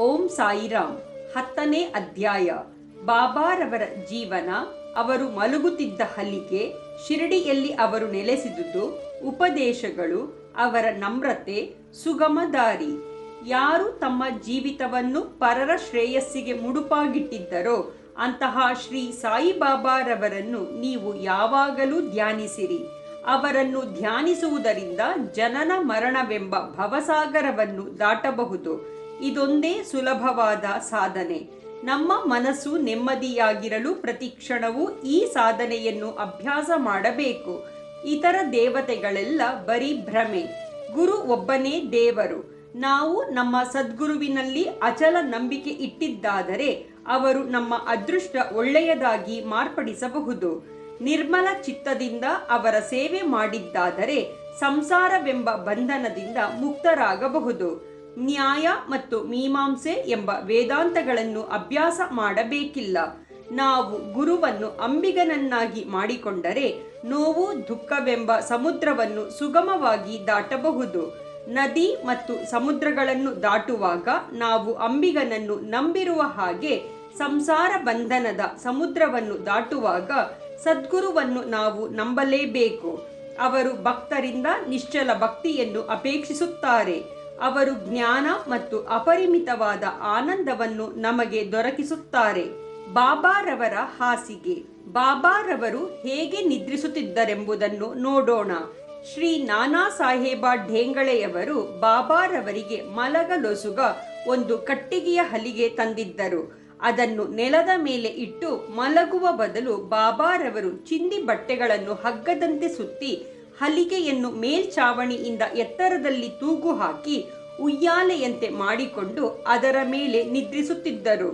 ಓಂ ಸಾಯಿರಾಮ್. 10ನೇ ಅಧ್ಯಾಯ. ಬಾಬಾರವರ ಜೀವನ. ಅವರು ಮಲಗುತ್ತಿದ್ದ ಹಲಿಗೆ, ಶಿರಡಿಯಲ್ಲಿ ಅವರು ನೆಲೆಸಿದುದು, ಉಪದೇಶಗಳು, ಅವರ ನಮ್ರತೆ, ಸುಗಮ ದಾರಿ. ಯಾರು ತಮ್ಮ ಜೀವಿತವನ್ನು ಪರರ ಶ್ರೇಯಸ್ಸಿಗೆ ಮುಡುಪಾಗಿಟ್ಟಿದ್ದರೋ ಅಂತಹ ಶ್ರೀ ಸಾಯಿಬಾಬಾರವರನ್ನು ನೀವು ಯಾವಾಗಲೂ ಧ್ಯಾನಿಸಿರಿ. ಅವರನ್ನು ಧ್ಯಾನಿಸುವುದರಿಂದ ಜನನ ಮರಣವೆಂಬ ಭವಸಾಗರವನ್ನು ದಾಟಬಹುದು. ಇದೊಂದೇ ಸುಲಭವಾದ ಸಾಧನೆ. ನಮ್ಮ ಮನಸ್ಸು ನೆಮ್ಮದಿಯಾಗಿರಲು ಪ್ರತಿಕ್ಷಣವೂ ಈ ಸಾಧನೆಯನ್ನು ಅಭ್ಯಾಸ ಮಾಡಬೇಕು. ಇತರ ದೇವತೆಗಳೆಲ್ಲ ಬರೀ ಭ್ರಮೆ. ಗುರು ಒಬ್ಬನೇ ದೇವರು. ನಾವು ನಮ್ಮ ಸದ್ಗುರುವಿನಲ್ಲಿ ಅಚಲ ನಂಬಿಕೆ ಇಟ್ಟಿದ್ದಾದರೆ ಅವರು ನಮ್ಮ ಅದೃಷ್ಟ ಒಳ್ಳೆಯದಾಗಿ ಮಾರ್ಪಡಿಸಬಹುದು. ನಿರ್ಮಲ ಚಿತ್ತದಿಂದ ಅವರ ಸೇವೆ ಮಾಡಿದ್ದಾದರೆ ಸಂಸಾರವೆಂಬ ಬಂಧನದಿಂದ ಮುಕ್ತರಾಗಬಹುದು. ನ್ಯಾಯ ಮತ್ತು ಮೀಮಾಂಸೆ ಎಂಬ ವೇದಾಂತಗಳನ್ನು ಅಭ್ಯಾಸ ಮಾಡಬೇಕಿಲ್ಲ. ನಾವು ಗುರುವನ್ನು ಅಂಬಿಗನನ್ನಾಗಿ ಮಾಡಿಕೊಂಡರೆ ನೋವು ದುಃಖವೆಂಬ ಸಮುದ್ರವನ್ನು ಸುಗಮವಾಗಿ ದಾಟಬಹುದು. ನದಿ ಮತ್ತು ಸಮುದ್ರಗಳನ್ನು ದಾಟುವಾಗ ನಾವು ಅಂಬಿಗನನ್ನು ನಂಬಿರುವ ಹಾಗೆ ಸಂಸಾರ ಬಂಧನದ ಸಮುದ್ರವನ್ನು ದಾಟುವಾಗ ಸದ್ಗುರುವನ್ನು ನಾವು ನಂಬಲೇಬೇಕು. ಅವರು ಭಕ್ತರಿಂದ ನಿಶ್ಚಲ ಭಕ್ತಿಯನ್ನು ಅಪೇಕ್ಷಿಸುತ್ತಾರೆ. ಅವರು ಜ್ಞಾನ ಮತ್ತು ಅಪರಿಮಿತವಾದ ಆನಂದವನ್ನು ನಮಗೆ ದೊರಕಿಸುತ್ತಾರೆ. ಬಾಬಾರವರ ಹಾಸಿಗೆ. ಬಾಬಾರವರು ಹೇಗೆ ನಿದ್ರಿಸುತ್ತಿದ್ದರೆಂಬುದನ್ನು ನೋಡೋಣ. ಶ್ರೀ ನಾನಾ ಸಾಹೇಬ ಢೇಂಗಳೆಯವರು ಬಾಬಾರವರಿಗೆ ಮಲಗಲೊಸುಗ ಒಂದು ಕಟ್ಟಿಗೆಯ ಹಲಿಗೆ ತಂದಿದ್ದರು. ಅದನ್ನು ನೆಲದ ಮೇಲೆ ಇಟ್ಟು ಮಲಗುವ ಬದಲು ಬಾಬಾರವರು ಚಿಂದಿ ಬಟ್ಟೆಗಳನ್ನು ಹಗ್ಗದಂತೆ ಸುತ್ತಿ ಹಲಿಗೆಯನ್ನು ಮೇಲ್ಛಾವಣಿಯಿಂದ ಎತ್ತರದಲ್ಲಿ ತೂಗು ಹಾಕಿ ಉಯ್ಯಾಲೆಯಂತೆ ಮಾಡಿಕೊಂಡು ಅದರ ಮೇಲೆ ನಿದ್ರಿಸುತ್ತಿದ್ದರು.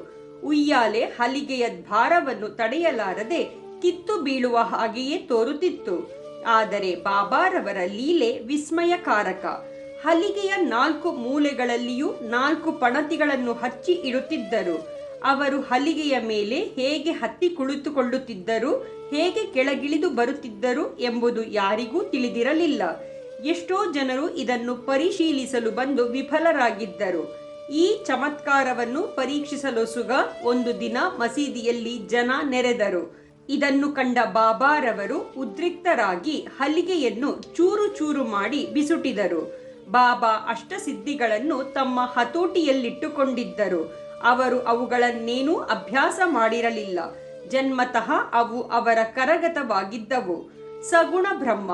ಉಯ್ಯಾಲೆ ಹಲಿಗೆಯ ಭಾರವನ್ನು ತಡೆಯಲಾರದೆ ಕಿತ್ತು ಬೀಳುವ ಹಾಗೆಯೇ ತೋರುತ್ತಿತ್ತು. ಆದರೆ ಬಾಬಾರವರ ಲೀಲೆ ವಿಸ್ಮಯಕಾರಕ. ಹಲಿಗೆಯ 4 ಮೂಲೆಗಳಲ್ಲಿಯೂ 4 ಪಣತಿಗಳನ್ನು ಹಚ್ಚಿ ಇಡುತ್ತಿದ್ದರು. ಅವರು ಹಲಿಗೆಯ ಮೇಲೆ ಹೇಗೆ ಹತ್ತಿ ಕುಳಿತುಕೊಳ್ಳುತ್ತಿದ್ದರು, ಹೇಗೆ ಕೆಳಗಿಳಿದು ಬರುತ್ತಿದ್ದರು ಎಂಬುದು ಯಾರಿಗೂ ತಿಳಿದಿರಲಿಲ್ಲ. ಎಷ್ಟೋ ಜನರು ಇದನ್ನು ಪರಿಶೀಲಿಸಲು ಬಂದು ವಿಫಲರಾಗಿದ್ದರು. ಈ ಚಮತ್ಕಾರವನ್ನು ಪರೀಕ್ಷಿಸಲೊಸುಗ ಒಂದು ದಿನ ಮಸೀದಿಯಲ್ಲಿ ಜನ ನೆರೆದರು. ಇದನ್ನು ಕಂಡ ಬಾಬಾರವರು ಉದ್ರಿಕ್ತರಾಗಿ ಹಲಿಗೆಯನ್ನು ಚೂರು ಚೂರು ಮಾಡಿ ಬಿಸುಟಿದರು. ಬಾಬಾ ಅಷ್ಟಸಿದ್ಧಿಗಳನ್ನು ತಮ್ಮ ಹತೋಟಿಯಲ್ಲಿಟ್ಟುಕೊಂಡಿದ್ದರು. ಅವರು ಅವುಗಳನ್ನೇನೂ ಅಭ್ಯಾಸ ಮಾಡಿರಲಿಲ್ಲ. ಜನ್ಮತಃ ಅವು ಅವರ ಕರಗತವಾಗಿದ್ದವು. ಸಗುಣ ಬ್ರಹ್ಮ.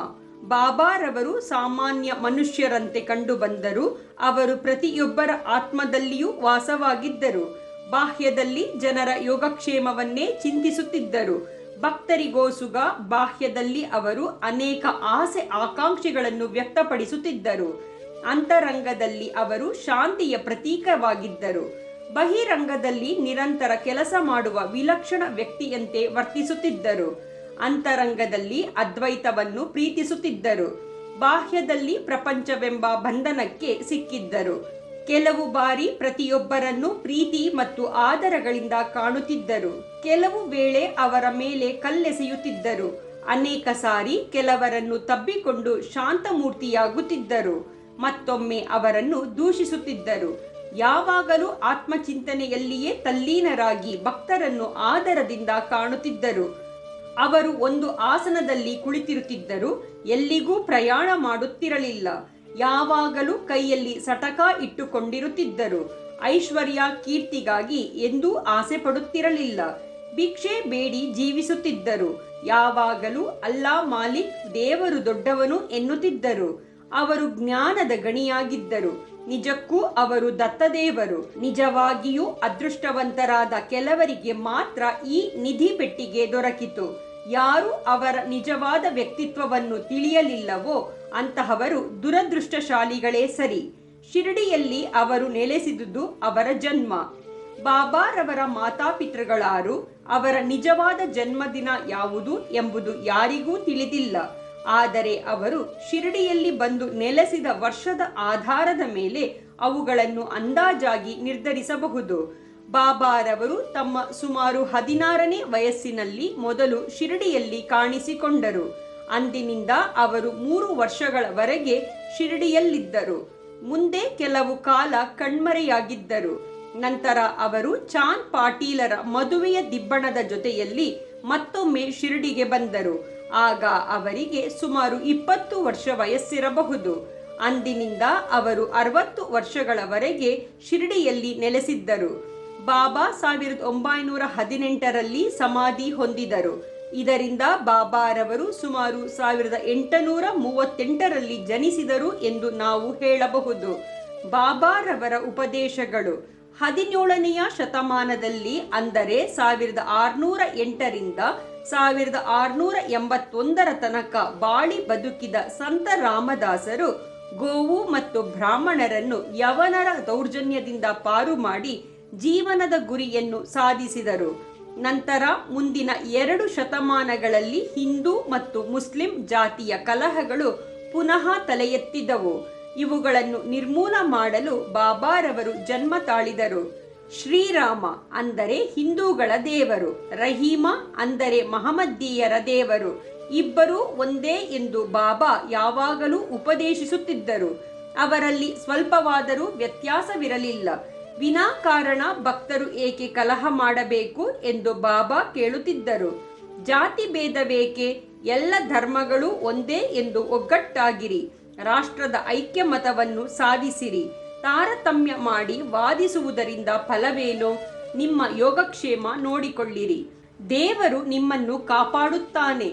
ಬಾಬಾರವರು ಸಾಮಾನ್ಯ ಮನುಷ್ಯರಂತೆ ಕಂಡುಬಂದರು. ಅವರು ಪ್ರತಿಯೊಬ್ಬರ ಆತ್ಮದಲ್ಲಿಯೂ ವಾಸವಾಗಿದ್ದರು. ಬಾಹ್ಯದಲ್ಲಿ ಜನರ ಯೋಗಕ್ಷೇಮವನ್ನೇ ಚಿಂತಿಸುತ್ತಿದ್ದರು. ಭಕ್ತರಿಗೋಸುಗ ಬಾಹ್ಯದಲ್ಲಿ ಅವರು ಅನೇಕ ಆಸೆ ಆಕಾಂಕ್ಷೆಗಳನ್ನು ವ್ಯಕ್ತಪಡಿಸುತ್ತಿದ್ದರು. ಅಂತರಂಗದಲ್ಲಿ ಅವರು ಶಾಂತಿಯ ಪ್ರತೀಕವಾಗಿದ್ದರು. ಬಹಿರಂಗದಲ್ಲಿ ನಿರಂತರ ಕೆಲಸ ಮಾಡುವ ವಿಲಕ್ಷಣ ವ್ಯಕ್ತಿಯಂತೆ ವರ್ತಿಸುತ್ತಿದ್ದರು. ಅಂತರಂಗದಲ್ಲಿ ಅದ್ವೈತವನ್ನು ಪ್ರೀತಿಸುತ್ತಿದ್ದರು. ಬಾಹ್ಯದಲ್ಲಿ ಪ್ರಪಂಚವೆಂಬ ಬಂಧನಕ್ಕೆ ಸಿಕ್ಕಿದ್ದರು. ಕೆಲವು ಬಾರಿ ಪ್ರತಿಯೊಬ್ಬರನ್ನು ಪ್ರೀತಿ ಮತ್ತು ಆದರಗಳಿಂದ ಕಾಣುತ್ತಿದ್ದರು. ಕೆಲವು ವೇಳೆ ಅವರ ಮೇಲೆ ಕಲ್ಲೆಸೆಯುತ್ತಿದ್ದರು. ಅನೇಕ ಸಾರಿ ಕೆಲವರನ್ನು ತಬ್ಬಿಕೊಂಡು ಶಾಂತಮೂರ್ತಿಯಾಗುತ್ತಿದ್ದರು. ಮತ್ತೊಮ್ಮೆ ಅವರನ್ನು ದೂಷಿಸುತ್ತಿದ್ದರು. ಯಾವಾಗಲೂ ಆತ್ಮಚಿಂತನೆಯಲ್ಲಿಯೇ ತಲ್ಲೀನರಾಗಿ ಭಕ್ತರನ್ನು ಆದರದಿಂದ ಕಾಣುತ್ತಿದ್ದರು. ಅವರು ಒಂದು ಆಸನದಲ್ಲಿ ಕುಳಿತಿರುತ್ತಿದ್ದರು. ಎಲ್ಲಿಗೂ ಪ್ರಯಾಣ ಮಾಡುತ್ತಿರಲಿಲ್ಲ. ಯಾವಾಗಲೂ ಕೈಯಲ್ಲಿ ಸಟಕ ಇಟ್ಟುಕೊಂಡಿರುತ್ತಿದ್ದರು. ಐಶ್ವರ್ಯ ಕೀರ್ತಿಗಾಗಿ ಎಂದೂ ಆಸೆ ಪಡುತ್ತಿರಲಿಲ್ಲ. ಭಿಕ್ಷೆ ಬೇಡಿ ಜೀವಿಸುತ್ತಿದ್ದರು. ಯಾವಾಗಲೂ ಅಲ್ಲಾ ಮಾಲಿಕ್, ದೇವರು ದೊಡ್ಡವನು ಎನ್ನುತ್ತಿದ್ದರು. ಅವರು ಜ್ಞಾನದ ಗಣಿಯಾಗಿದ್ದರು. ನಿಜಕ್ಕೂ ಅವರು ದತ್ತದೇವರು. ನಿಜವಾಗಿಯೂ ಅದೃಷ್ಟವಂತರಾದ ಕೆಲವರಿಗೆ ಮಾತ್ರ ಈ ನಿಧಿ ಪೆಟ್ಟಿಗೆ ದೊರಕಿತು. ಯಾರು ಅವರ ನಿಜವಾದ ವ್ಯಕ್ತಿತ್ವವನ್ನು ತಿಳಿಯಲಿಲ್ಲವೋ ಅಂತಹವರು ದುರದೃಷ್ಟಶಾಲಿಗಳೇ ಸರಿ. ಶಿರಡಿಯಲ್ಲಿ ಅವರು ನೆಲೆಸಿದುದು ಅವರ ಜನ್ಮ. ಬಾಬಾರವರ ಮಾತಾಪಿತೃಗಳಾರು, ಅವರ ನಿಜವಾದ ಜನ್ಮದಿನ ಯಾವುದು ಎಂಬುದು ಯಾರಿಗೂ ತಿಳಿದಿಲ್ಲ. ಆದರೆ ಅವರು ಶಿರಡಿಯಲ್ಲಿ ಬಂದು ನೆಲೆಸಿದ ವರ್ಷದ ಆಧಾರದ ಮೇಲೆ ಅವುಗಳನ್ನು ಅಂದಾಜಾಗಿ ನಿರ್ಧರಿಸಬಹುದು. ಬಾಬಾರವರು ತಮ್ಮ ಸುಮಾರು 16ನೇ ವಯಸ್ಸಿನಲ್ಲಿ ಮೊದಲು ಶಿರಡಿಯಲ್ಲಿ ಕಾಣಿಸಿಕೊಂಡರು. ಅಂದಿನಿಂದ ಅವರು 3 ವರ್ಷಗಳವರೆಗೆ ಶಿರಡಿಯಲ್ಲಿದ್ದರು. ಮುಂದೆ ಕೆಲವು ಕಾಲ ಕಣ್ಮರೆಯಾಗಿದ್ದರು. ನಂತರ ಅವರು ಚಾಂದ್ ಪಾಟೀಲರ ಮದುವೆಯ ದಿಬ್ಬಣದ ಜೊತೆಯಲ್ಲಿ ಮತ್ತೊಮ್ಮೆ ಶಿರಡಿಗೆ ಬಂದರು. ಆಗ ಅವರಿಗೆ ಸುಮಾರು 20 ವರ್ಷ ವಯಸ್ಸಿರಬಹುದು. ಅಂದಿನಿಂದ ಅವರು 60 ವರ್ಷಗಳವರೆಗೆ ಶಿರಡಿಯಲ್ಲಿ ನೆಲೆಸಿದ್ದರು. ಬಾಬಾ 1918ರಲ್ಲಿ ಸಮಾಧಿ ಹೊಂದಿದರು. ಇದರಿಂದ ಬಾಬಾರವರು ಸುಮಾರು 1838ರಲ್ಲಿ ಜನಿಸಿದರು ಎಂದು ನಾವು ಹೇಳಬಹುದು. ಬಾಬಾರವರ ಉಪದೇಶಗಳು 17ನೆಯ ಶತಮಾನದಲ್ಲಿ, ಅಂದರೆ 1608ರಿಂದ 1681ರ ತನಕ ಬಾಳಿ ಬದುಕಿದ ಸಂತ ರಾಮದಾಸರು ಗೋವು ಮತ್ತು ಬ್ರಾಹ್ಮಣರನ್ನು ಯವನರ ದೌರ್ಜನ್ಯದಿಂದ ಪಾರು ಮಾಡಿ ಜೀವನದ ಗುರಿಯನ್ನು ಸಾಧಿಸಿದರು. ನಂತರ ಮುಂದಿನ 2 ಶತಮಾನಗಳಲ್ಲಿ ಹಿಂದೂ ಮತ್ತು ಮುಸ್ಲಿಂ ಜಾತಿಯ ಕಲಹಗಳು ಪುನಃ ತಲೆ ಎತ್ತಿದವು. ಇವುಗಳನ್ನು ನಿರ್ಮೂಲ ಮಾಡಲು ಬಾಬಾರವರು ಜನ್ಮ ತಾಳಿದರು. ಶ್ರೀರಾಮ ಅಂದರೆ ಹಿಂದೂಗಳ ದೇವರು, ರಹೀಮ ಅಂದರೆ ಮಹಮ್ಮದೀಯರ ದೇವರು, ಇಬ್ಬರೂ ಒಂದೇ ಎಂದು ಬಾಬಾ ಯಾವಾಗಲೂ ಉಪದೇಶಿಸುತ್ತಿದ್ದರು. ಅವರಲ್ಲಿ ಸ್ವಲ್ಪವಾದರೂ ವ್ಯತ್ಯಾಸವಿರಲಿಲ್ಲ. ವಿನಾಕಾರಣ ಭಕ್ತರು ಏಕೆ ಕಲಹ ಮಾಡಬೇಕು ಎಂದು ಬಾಬಾ ಕೇಳುತ್ತಿದ್ದರು. ಜಾತಿ ಭೇದವೇಕೆ? ಎಲ್ಲ ಧರ್ಮಗಳು ಒಂದೇ ಎಂದು ಒಗ್ಗಟ್ಟಾಗಿರಿ. ರಾಷ್ಟ್ರದ ಐಕ್ಯಮತವನ್ನು ಸಾಧಿಸಿರಿ. ತಾರತಮ್ಯ ಮಾಡಿ ವಾದಿಸುವುದರಿಂದ ಫಲವೇನು? ನಿಮ್ಮ ಯೋಗಕ್ಷೇಮ ನೋಡಿಕೊಳ್ಳಿರಿ. ದೇವರು ನಿಮ್ಮನ್ನು ಕಾಪಾಡುತ್ತಾನೆ.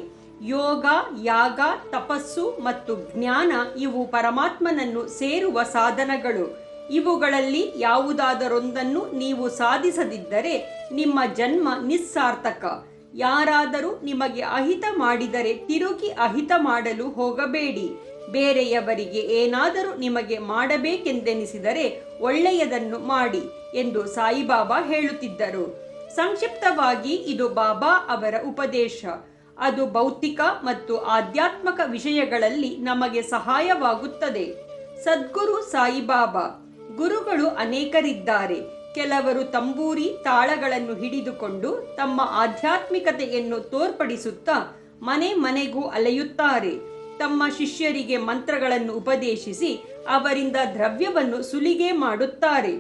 ಯೋಗ, ಯಾಗ, ತಪಸ್ಸು ಮತ್ತು ಜ್ಞಾನ ಇವು ಪರಮಾತ್ಮನನ್ನು ಸೇರುವ ಸಾಧನಗಳು. ಇವುಗಳಲ್ಲಿ ಯಾವುದಾದರೊಂದನ್ನು ನೀವು ಸಾಧಿಸದಿದ್ದರೆ ನಿಮ್ಮ ಜನ್ಮ ನಿಸ್ಸಾರ್ಥಕ. ಯಾರಾದರೂ ನಿಮಗೆ ಅಹಿತ ಮಾಡಿದರೆ ತಿರುಗಿ ಅಹಿತ ಮಾಡಲು ಹೋಗಬೇಡಿ. ಬೇರೆಯವರಿಗೆ ಏನಾದರೂ ನಿಮಗೆ ಮಾಡಬೇಕೆಂದೆನಿಸಿದರೆ ಒಳ್ಳೆಯದನ್ನು ಮಾಡಿ ಎಂದು ಸಾಯಿಬಾಬಾ ಹೇಳುತ್ತಿದ್ದರು. ಸಂಕ್ಷಿಪ್ತವಾಗಿ ಇದು ಬಾಬಾ ಅವರ ಉಪದೇಶ. ಅದು ಭೌತಿಕ ಮತ್ತು ಆಧ್ಯಾತ್ಮಿಕ ವಿಷಯಗಳಲ್ಲಿ ನಮಗೆ ಸಹಾಯವಾಗುತ್ತದೆ. ಸದ್ಗುರು ಸಾಯಿಬಾಬಾ. ಗುರುಗಳು ಅನೇಕರಿದ್ದಾರೆ. ಕೆಲವರು ತಂಬೂರಿ ತಾಳಗಳನ್ನು ಹಿಡಿದುಕೊಂಡು ತಮ್ಮ ಆಧ್ಯಾತ್ಮಿಕತೆಯನ್ನು ತೋರ್ಪಡಿಸುತ್ತಾ ಮನೆ ಮನೆಗೂ ಅಲೆಯುತ್ತಾರೆ. ತಮ್ಮ ಶಿಷ್ಯರಿಗೆ ಮಂತ್ರಗಳನ್ನು ಉಪದೇಶಿಸಿ ಅವರಿಂದ ದ್ರವ್ಯವನ್ನು ಸುಲಿಗೆ ಮಾಡುತ್ತಾರೆ.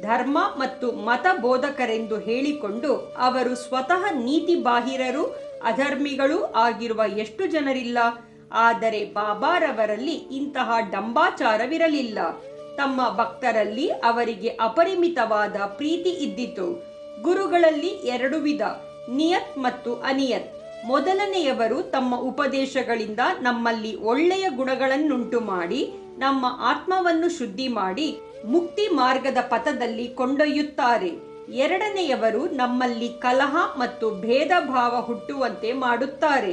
ಧರ್ಮ ಮತ್ತು ಮತ ಬೋಧಕರೆಂದು ಹೇಳಿಕೊಂಡು ಅವರು ಸ್ವತಃ ನೀತಿ ಬಾಹಿರರು, ಅಧರ್ಮಿಗಳೂ ಆಗಿರುವ ಎಷ್ಟು ಜನರಿಲ್ಲ. ಆದರೆ ಬಾಬಾರವರಲ್ಲಿ ಇಂತಹ ಡಂಬಾಚಾರವಿರಲಿಲ್ಲ. ತಮ್ಮ ಭಕ್ತರಲ್ಲಿ ಅವರಿಗೆ ಅಪರಿಮಿತವಾದ ಪ್ರೀತಿ ಇದ್ದಿತು. ಗುರುಗಳಲ್ಲಿ 2 ವಿಧ, ನಿಯತ್ ಮತ್ತು ಅನಿಯತ್. ಮೊದಲನೆಯವರು ತಮ್ಮ ಉಪದೇಶಗಳಿಂದ ನಮ್ಮಲ್ಲಿ ಒಳ್ಳೆಯ ಗುಣಗಳನ್ನುಂಟು ಮಾಡಿ ನಮ್ಮ ಆತ್ಮವನ್ನು ಶುದ್ಧಿ ಮಾಡಿ ಮುಕ್ತಿ ಮಾರ್ಗದ ಪಥದಲ್ಲಿ ಕೊಂಡೊಯ್ಯುತ್ತಾರೆ. ಎರಡನೆಯವರು ನಮ್ಮಲ್ಲಿ ಕಲಹ ಮತ್ತು ಭೇದ ಭಾವ ಹುಟ್ಟುವಂತೆ ಮಾಡುತ್ತಾರೆ.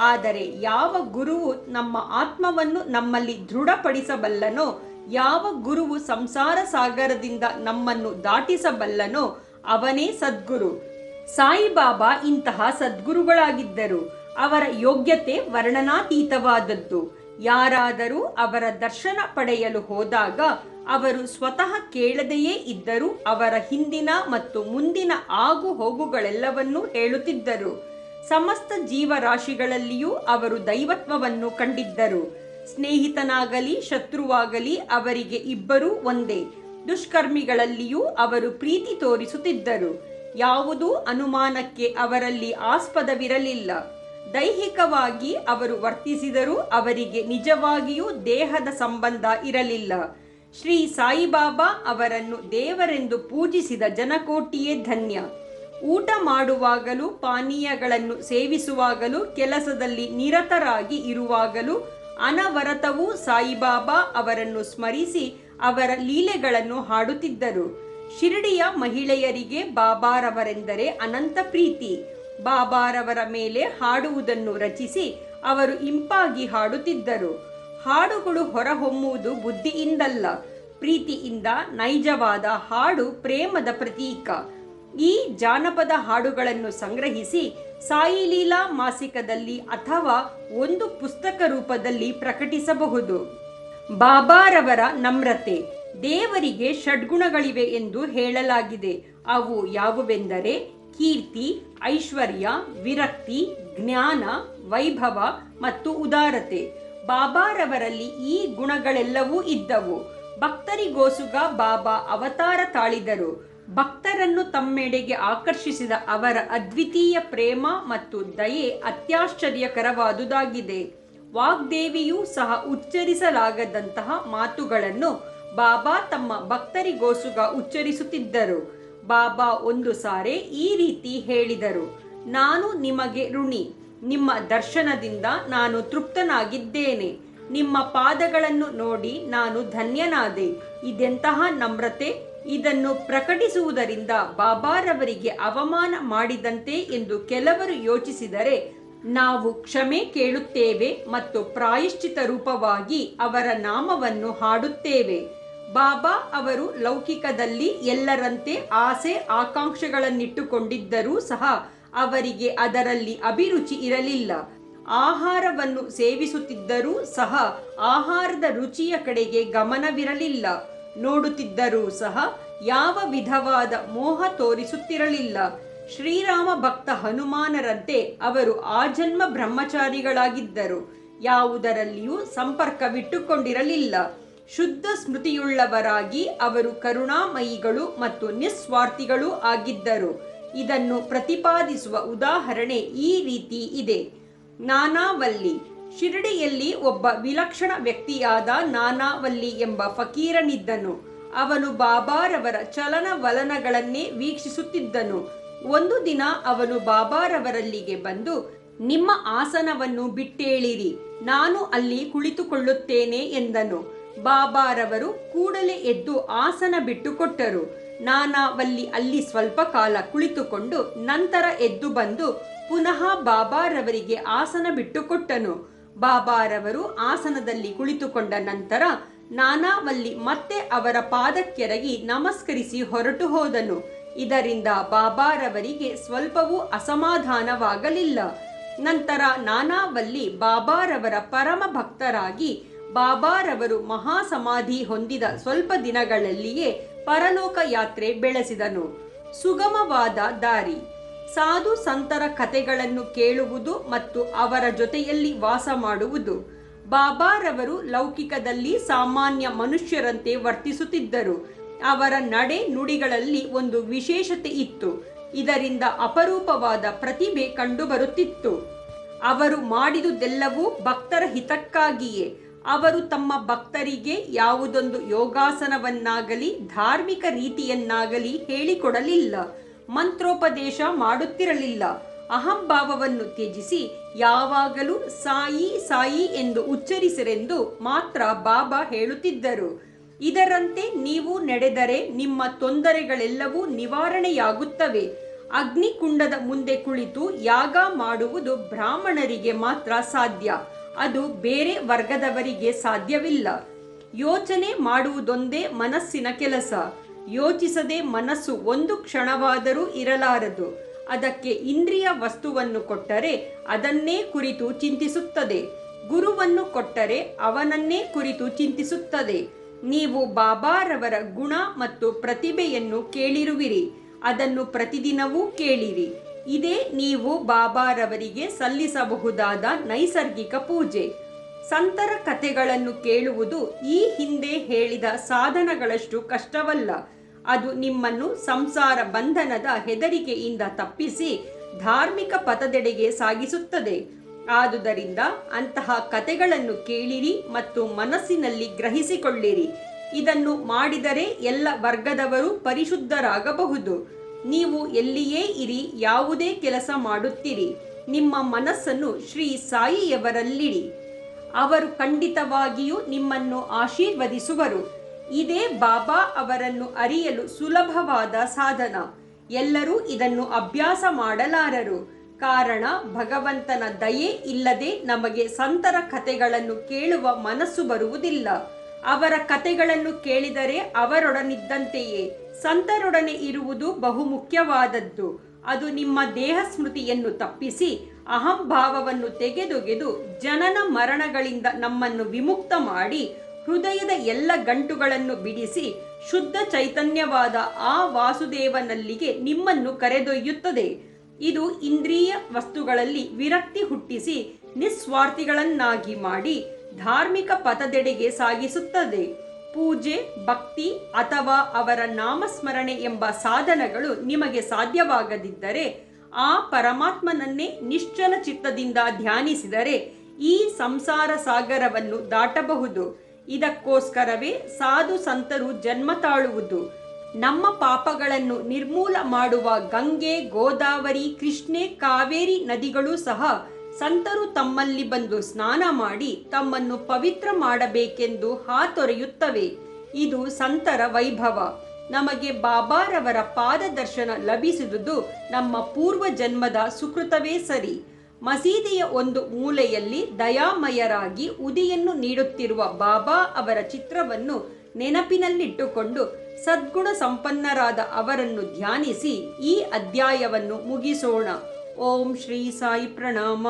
ಆದರೆ ಯಾವ ಗುರುವು ನಮ್ಮ ಆತ್ಮವನ್ನು ನಮ್ಮಲ್ಲಿ ದೃಢಪಡಿಸಬಲ್ಲನೋ, ಯಾವ ಗುರುವು ಸಂಸಾರ ಸಾಗರದಿಂದ ನಮ್ಮನ್ನು ದಾಟಿಸಬಲ್ಲನೋ ಅವನೇ ಸದ್ಗುರು. ಸಾಯಿಬಾಬಾ ಇಂತಹ ಸದ್ಗುರುಗಳಾಗಿದ್ದರು. ಅವರ ಯೋಗ್ಯತೆ ವರ್ಣನಾತೀತವಾದದ್ದು. ಯಾರಾದರೂ ಅವರ ದರ್ಶನ ಪಡೆಯಲು ಹೋದಾಗ ಅವರು ಸ್ವತಃ ಕೇಳದೆಯೇ ಇದ್ದರೂ ಅವರ ಹಿಂದಿನ ಮತ್ತು ಮುಂದಿನ ಆಗು ಹೋಗುಗಳೆಲ್ಲವನ್ನೂ ಹೇಳುತ್ತಿದ್ದರು. ಸಮಸ್ತ ಜೀವರಾಶಿಗಳಲ್ಲಿಯೂ ಅವರು ದೈವತ್ವವನ್ನು ಕಂಡಿದ್ದರು. ಸ್ನೇಹಿತನಾಗಲಿ ಶತ್ರುವಾಗಲಿ ಅವರಿಗೆ ಇಬ್ಬರೂ ಒಂದೇ. ದುಷ್ಕರ್ಮಿಗಳಲ್ಲಿಯೂ ಅವರು ಪ್ರೀತಿ ತೋರಿಸುತ್ತಿದ್ದರು. ಯಾವುದೂ ಅನುಮಾನಕ್ಕೆ ಅವರಲ್ಲಿ ಆಸ್ಪದವಿರಲಿಲ್ಲ. ದೈಹಿಕವಾಗಿ ಅವರು ವರ್ತಿಸಿದರೂ ಅವರಿಗೆ ನಿಜವಾಗಿಯೂ ದೇಹದ ಸಂಬಂಧ ಇರಲಿಲ್ಲ. ಶ್ರೀ ಸಾಯಿಬಾಬಾ ಅವರನ್ನು ದೇವರೆಂದು ಪೂಜಿಸಿದ ಜನಕೋಟಿಯೇ ಧನ್ಯ. ಊಟ ಮಾಡುವಾಗಲೂ, ಪಾನೀಯಗಳನ್ನು ಸೇವಿಸುವಾಗಲೂ, ಕೆಲಸದಲ್ಲಿ ನಿರತರಾಗಿ ಇರುವಾಗಲೂ ಅನವರತವೂ ಸಾಯಿಬಾಬಾ ಅವರನ್ನು ಸ್ಮರಿಸಿ ಅವರ ಲೀಲೆಗಳನ್ನು ಹಾಡುತ್ತಿದ್ದರು. ಶಿರಡಿಯ ಮಹಿಳೆಯರಿಗೆ ಬಾಬಾರವರೆಂದರೆ ಅನಂತ ಪ್ರೀತಿ. ಬಾಬಾರವರ ಮೇಲೆ ಹಾಡುವುದನ್ನು ರಚಿಸಿ ಅವರು ಇಂಪಾಗಿ ಹಾಡುತ್ತಿದ್ದರು. ಹಾಡುಗಳು ಹೊರಹೊಮ್ಮುವುದು ಬುದ್ಧಿಯಿಂದಲ್ಲ, ಪ್ರೀತಿಯಿಂದ. ನೈಜವಾದ ಹಾಡು ಪ್ರೇಮದ ಪ್ರತೀಕ. ಈ ಜಾನಪದ ಹಾಡುಗಳನ್ನು ಸಂಗ್ರಹಿಸಿ ಸಾಯಿ ಲೀಲಾ ಮಾಸಿಕದಲ್ಲಿ ಅಥವಾ ಒಂದು ಪುಸ್ತಕ ರೂಪದಲ್ಲಿ ಪ್ರಕಟಿಸಬಹುದು. ಬಾಬಾರವರ ನಮ್ರತೆ. ದೇವರಿಗೆ ಷಡ್ಗುಣಗಳಿವೆ ಎಂದು ಹೇಳಲಾಗಿದೆ. ಅವು ಯಾವುವೆಂದರೆ ಕೀರ್ತಿ, ಐಶ್ವರ್ಯ, ವಿರಕ್ತಿ, ಜ್ಞಾನ, ವೈಭವ ಮತ್ತು ಉದಾರತೆ. ಬಾಬಾರವರಲ್ಲಿ ಈ ಗುಣಗಳೆಲ್ಲವೂ ಇದ್ದವು. ಭಕ್ತರಿಗೋಸುಗ ಬಾಬಾ ಅವತಾರ ತಾಳಿದರು. ಭಕ್ತರನ್ನು ತಮ್ಮೆಡೆಗೆ ಆಕರ್ಷಿಸಿದ ಅವರ ಅದ್ವಿತೀಯ ಪ್ರೇಮ ಮತ್ತು ದಯೆ ಅತ್ಯಾಶ್ಚರ್ಯಕರವಾದುದಾಗಿದೆ. ವಾಗ್ದೇವಿಯೂ ಸಹ ಉಚ್ಚರಿಸಲಾಗದಂತಹ ಮಾತುಗಳನ್ನು ಬಾಬಾ ತಮ್ಮ ಭಕ್ತರಿಗೋಸ್ಕರ ಉಚ್ಚರಿಸುತ್ತಿದ್ದರು. ಬಾಬಾ ಒಂದು ಸಾರಿ ಈ ರೀತಿ ಹೇಳಿದರು, ನಾನು ನಿಮಗೆ ಋಣಿ. ನಿಮ್ಮ ದರ್ಶನದಿಂದ ನಾನು ತೃಪ್ತನಾಗಿದ್ದೇನೆ. ನಿಮ್ಮ ಪಾದಗಳನ್ನು ನೋಡಿ ನಾನು ಧನ್ಯನಾದೆ. ಇದೆಂತಹ ನಮ್ರತೆ! ಇದನ್ನು ಪ್ರಕಟಿಸುವುದರಿಂದ ಬಾಬಾರವರಿಗೆ ಅವಮಾನ ಮಾಡಿದಂತೆ ಎಂದು ಕೆಲವರು ಯೋಚಿಸಿದರೆ, ನಾವು ಕ್ಷಮೆ ಕೇಳುತ್ತೇವೆ ಮತ್ತು ಪ್ರಾಯಶ್ಚಿತ ರೂಪವಾಗಿ ಅವರ ನಾಮವನ್ನು ಹಾಡುತ್ತೇವೆ. ಬಾಬಾ ಅವರು ಲೌಕಿಕದಲ್ಲಿ ಎಲ್ಲರಂತೆ ಆಸೆ ಆಕಾಂಕ್ಷೆಗಳನ್ನಿಟ್ಟುಕೊಂಡಿದ್ದರೂ ಸಹ ಅವರಿಗೆ ಅದರಲ್ಲಿ ಅಭಿರುಚಿ ಇರಲಿಲ್ಲ. ಆಹಾರವನ್ನು ಸೇವಿಸುತ್ತಿದ್ದರೂ ಸಹ ಆಹಾರದ ರುಚಿಯ ಕಡೆಗೆ ಗಮನವಿರಲಿಲ್ಲ. ನೋಡುತ್ತಿದ್ದರೂ ಸಹ ಯಾವ ವಿಧವಾದ ಮೋಹ ತೋರಿಸುತ್ತಿರಲಿಲ್ಲ. ಶ್ರೀರಾಮ ಭಕ್ತ ಹನುಮಾನರಂತೆ ಅವರು ಆಜನ್ಮ ಬ್ರಹ್ಮಚಾರಿಗಳಾಗಿದ್ದರು. ಯಾವುದರಲ್ಲಿಯೂ ಸಂಪರ್ಕವಿಟ್ಟುಕೊಂಡಿರಲಿಲ್ಲ. ಶುದ್ಧ ಸ್ಮೃತಿಯುಳ್ಳವರಾಗಿ ಅವರು ಕರುಣಾಮಯಿಗಳು ಮತ್ತು ನಿಸ್ವಾರ್ಥಿಗಳೂ ಆಗಿದ್ದರು. ಇದನ್ನು ಪ್ರತಿಪಾದಿಸುವ ಉದಾಹರಣೆ ಈ ರೀತಿ ಇದೆ. ನಾನಾವಲ್ಲಿ. ಶಿರಡಿಯಲ್ಲಿ ಒಬ್ಬ ವಿಲಕ್ಷಣ ವ್ಯಕ್ತಿಯಾದ ನಾನಾವಲ್ಲಿ ಎಂಬ ಫಕೀರನಿದ್ದನು. ಅವನು ಬಾಬಾರವರ ಚಲನವಲನಗಳನ್ನೇ ವೀಕ್ಷಿಸುತ್ತಿದ್ದನು. ಒಂದು ದಿನ ಅವನು ಬಾಬಾರವರಲ್ಲಿಗೆ ಬಂದು, ನಿಮ್ಮ ಆಸನವನ್ನು ಬಿಟ್ಟೇಳಿರಿ, ನಾನು ಅಲ್ಲಿ ಕುಳಿತುಕೊಳ್ಳುತ್ತೇನೆ ಎಂದನು. ಬಾಬಾರವರು ಕೂಡಲೇ ಎದ್ದು ಆಸನ ಬಿಟ್ಟುಕೊಟ್ಟರು. ನಾನಾವಲ್ಲಿ ಅಲ್ಲಿ ಸ್ವಲ್ಪ ಕಾಲ ಕುಳಿತುಕೊಂಡು ನಂತರ ಎದ್ದು ಬಂದು ಪುನಃ ಬಾಬಾರವರಿಗೆ ಆಸನ ಬಿಟ್ಟುಕೊಟ್ಟನು. ಬಾಬಾರವರು ಆಸನದಲ್ಲಿ ಕುಳಿತುಕೊಂಡ ನಂತರ ನಾನಾವಲ್ಲಿ ಮತ್ತೆ ಅವರ ಪಾದಕ್ಕೆರಗಿ ನಮಸ್ಕರಿಸಿ ಹೊರಟು ಹೋದನು. ಇದರಿಂದ ಬಾಬಾರವರಿಗೆ ಸ್ವಲ್ಪವೂ ಅಸಮಾಧಾನವಾಗಲಿಲ್ಲ. ನಂತರ ನಾನಾವಲ್ಲಿ ಬಾಬಾರವರ ಪರಮ ಭಕ್ತರಾಗಿ ಬಾಬಾರವರು ಮಹಾಸಮಾಧಿ ಹೊಂದಿದ ಸ್ವಲ್ಪ ದಿನಗಳಲ್ಲಿಯೇ ಪರಲೋಕ ಯಾತ್ರೆ ಬೆಳೆಸಿದನು. ಸುಗಮವಾದ ದಾರಿ. ಸಾಧು ಸಂತರ ಕಥೆಗಳನ್ನು ಕೇಳುವುದು ಮತ್ತು ಅವರ ಜೊತೆಯಲ್ಲಿ ವಾಸ ಮಾಡುವುದು. ಬಾಬಾರವರು ಲೌಕಿಕದಲ್ಲಿ ಸಾಮಾನ್ಯ ಮನುಷ್ಯರಂತೆ ವರ್ತಿಸುತ್ತಿದ್ದರು. ಅವರ ನಡೆ ನುಡಿಗಳಲ್ಲಿ ಒಂದು ವಿಶೇಷತೆ ಇತ್ತು. ಇದರಿಂದ ಅಪರೂಪವಾದ ಪ್ರತಿಭೆ ಕಂಡುಬರುತ್ತಿತ್ತು. ಅವರು ಮಾಡಿದುದೆಲ್ಲವೂ ಭಕ್ತರ ಹಿತಕ್ಕಾಗಿಯೇ. ಅವರು ತಮ್ಮ ಭಕ್ತರಿಗೆ ಯಾವುದೊಂದು ಯೋಗಾಸನವನ್ನಾಗಲಿ ಧಾರ್ಮಿಕ ರೀತಿಯನ್ನಾಗಲಿ ಹೇಳಿಕೊಡಲಿಲ್ಲ. ಮಂತ್ರೋಪದೇಶ ಮಾಡುತ್ತಿರಲಿಲ್ಲ. ಅಹಂಭಾವವನ್ನು ತ್ಯಜಿಸಿ ಯಾವಾಗಲೂ ಸಾಯಿ ಸಾಯಿ ಎಂದು ಉಚ್ಚರಿಸಿರೆಂದು ಮಾತ್ರ ಬಾಬಾ ಹೇಳುತ್ತಿದ್ದರು. ಇದರಂತೆ ನೀವು ನಡೆದರೆ ನಿಮ್ಮ ತೊಂದರೆಗಳೆಲ್ಲವೂ ನಿವಾರಣೆಯಾಗುತ್ತವೆ. ಅಗ್ನಿಕುಂಡದ ಮುಂದೆ ಕುಳಿತು ಯಾಗ ಮಾಡುವುದು ಬ್ರಾಹ್ಮಣರಿಗೆ ಮಾತ್ರ ಸಾಧ್ಯ. ಅದು ಬೇರೆ ವರ್ಗದವರಿಗೆ ಸಾಧ್ಯವಿಲ್ಲ. ಯೋಚನೆ ಮಾಡುವುದೊಂದೇ ಮನಸ್ಸಿನ ಕೆಲಸ. ಯೋಚಿಸದೆ ಮನಸ್ಸು ಒಂದು ಕ್ಷಣವಾದರೂ ಇರಲಾರದು. ಅದಕ್ಕೆ ಇಂದ್ರಿಯ ವಸ್ತುವನ್ನು ಕೊಟ್ಟರೆ ಅದನ್ನೇ ಕುರಿತು ಚಿಂತಿಸುತ್ತದೆ. ಗುರುವನ್ನು ಕೊಟ್ಟರೆ ಅವನನ್ನೇ ಕುರಿತು ಚಿಂತಿಸುತ್ತದೆ. ನೀವು ಬಾಬಾರವರ ಗುಣ ಮತ್ತು ಪ್ರತಿಭೆಯನ್ನು ಕೇಳಿರುವಿರಿ. ಅದನ್ನು ಪ್ರತಿದಿನವೂ ಕೇಳಿರಿ. ಇದೇ ನೀವು ಬಾಬಾರವರಿಗೆ ಸಲ್ಲಿಸಬಹುದಾದ ನೈಸರ್ಗಿಕ ಪೂಜೆ. ಸಂತರ ಕಥೆಗಳನ್ನು ಕೇಳುವುದು ಈ ಹಿಂದೆ ಹೇಳಿದ ಸಾಧನಗಳಷ್ಟು ಕಷ್ಟವಲ್ಲ. ಅದು ನಿಮ್ಮನ್ನು ಸಂಸಾರ ಬಂಧನದ ಹೆದರಿಕೆಯಿಂದ ತಪ್ಪಿಸಿ ಧಾರ್ಮಿಕ ಪಥದೆಡೆಗೆ ಸಾಗಿಸುತ್ತದೆ. ಆದುದರಿಂದ ಅಂತಹ ಕಥೆಗಳನ್ನು ಕೇಳಿರಿ ಮತ್ತು ಮನಸ್ಸಿನಲ್ಲಿ ಗ್ರಹಿಸಿಕೊಳ್ಳಿರಿ. ಇದನ್ನು ಮಾಡಿದರೆ ಎಲ್ಲ ವರ್ಗದವರು ಪರಿಶುದ್ಧರಾಗಬಹುದು. ನೀವು ಎಲ್ಲಿಯೇ ಇರಿ, ಯಾವುದೇ ಕೆಲಸ ಮಾಡುತ್ತೀರಿ, ನಿಮ್ಮ ಮನಸ್ಸನ್ನು ಶ್ರೀ ಸಾಯಿಯವರಲ್ಲಿಡಿ. ಅವರು ಖಂಡಿತವಾಗಿಯೂ ನಿಮ್ಮನ್ನು ಆಶೀರ್ವದಿಸುವರು. ಇದೇ ಬಾಬಾ ಅವರನ್ನು ಅರಿಯಲು ಸುಲಭವಾದ ಸಾಧನ. ಎಲ್ಲರೂ ಇದನ್ನು ಅಭ್ಯಾಸ ಮಾಡಲಾರರು. ಕಾರಣ, ಭಗವಂತನ ದಯೆ ಇಲ್ಲದೆ ನಮಗೆ ಸಂತರ ಕಥೆಗಳನ್ನು ಕೇಳುವ ಮನಸ್ಸು ಬರುವುದಿಲ್ಲ. ಅವರ ಕಥೆಗಳನ್ನು ಕೇಳಿದರೆ ಅವರೊಡನಿದ್ದಂತೆಯೇ. ಸಂತರೊಡನೆ ಇರುವುದು ಬಹುಮುಖ್ಯವಾದದ್ದು. ಅದು ನಿಮ್ಮ ದೇಹ ಸ್ಮೃತಿಯನ್ನು ತಪ್ಪಿಸಿ ಅಹಂಭಾವವನ್ನು ತೆಗೆದೊಗೆದು ಜನನ ಮರಣಗಳಿಂದ ನಮ್ಮನ್ನು ವಿಮುಕ್ತ ಮಾಡಿ ಹೃದಯದ ಎಲ್ಲ ಗಂಟುಗಳನ್ನು ಬಿಡಿಸಿ ಶುದ್ಧ ಚೈತನ್ಯವಾದ ಆ ವಾಸುದೇವನಲ್ಲಿಗೆ ನಿಮ್ಮನ್ನು ಕರೆದೊಯ್ಯುತ್ತದೆ. ಇದು ಇಂದ್ರಿಯ ವಸ್ತುಗಳಲ್ಲಿ ವಿರಕ್ತಿ ಹುಟ್ಟಿಸಿ ನಿಸ್ವಾರ್ಥಿಗಳನ್ನಾಗಿ ಮಾಡಿ ಧಾರ್ಮಿಕ ಪಥದೆಡೆಗೆ ಸಾಗಿಸುತ್ತದೆ. ಪೂಜೆ, ಭಕ್ತಿ ಅಥವಾ ಅವರ ನಾಮಸ್ಮರಣೆ ಎಂಬ ಸಾಧನಗಳು ನಿಮಗೆ ಸಾಧ್ಯವಾಗದಿದ್ದರೆ ಆ ಪರಮಾತ್ಮನನ್ನೇ ನಿಶ್ಚಲ ಚಿತ್ತದಿಂದ ಧ್ಯಾನಿಸಿದರೆ ಈ ಸಂಸಾರ ಸಾಗರವನ್ನು ದಾಟಬಹುದು. ಇದಕ್ಕೋಸ್ಕರವೇ ಸಾಧು ಸಂತರು ಜನ್ಮ ತಾಳುವುದು. ನಮ್ಮ ಪಾಪಗಳನ್ನು ನಿರ್ಮೂಲ ಮಾಡುವ ಗಂಗೆ, ಗೋದಾವರಿ, ಕೃಷ್ಣೆ, ಕಾವೇರಿ ನದಿಗಳು ಸಹ ಸಂತರು ತಮ್ಮಲ್ಲಿ ಬಂದು ಸ್ನಾನ ಮಾಡಿ ತಮ್ಮನ್ನು ಪವಿತ್ರ ಮಾಡಬೇಕೆಂದು ಹಾತೊರೆಯುತ್ತವೆ. ಇದು ಸಂತರ ವೈಭವ. ನಮಗೆ ಬಾಬಾರವರ ಪಾದದರ್ಶನ ಲಭಿಸಿದುದು ನಮ್ಮ ಪೂರ್ವ ಜನ್ಮದ ಸುಕೃತವೇ ಸರಿ. ಮಸೀದಿಯ ಒಂದು ಮೂಲೆಯಲ್ಲಿ ದಯಾಮಯರಾಗಿ ಉದಿಯನ್ನು ನೀಡುತ್ತಿರುವ ಬಾಬಾ ಅವರ ಚಿತ್ರವನ್ನು ನೆನಪಿನಲ್ಲಿಟ್ಟುಕೊಂಡು ಸದ್ಗುಣ ಸಂಪನ್ನರಾದ ಅವರನ್ನು ಧ್ಯಾನಿಸಿ ಈ ಅಧ್ಯಾಯವನ್ನು ಮುಗಿಸೋಣ. ಓಂ ಶ್ರೀ ಸಾಯಿ ಪ್ರಣಾಮ.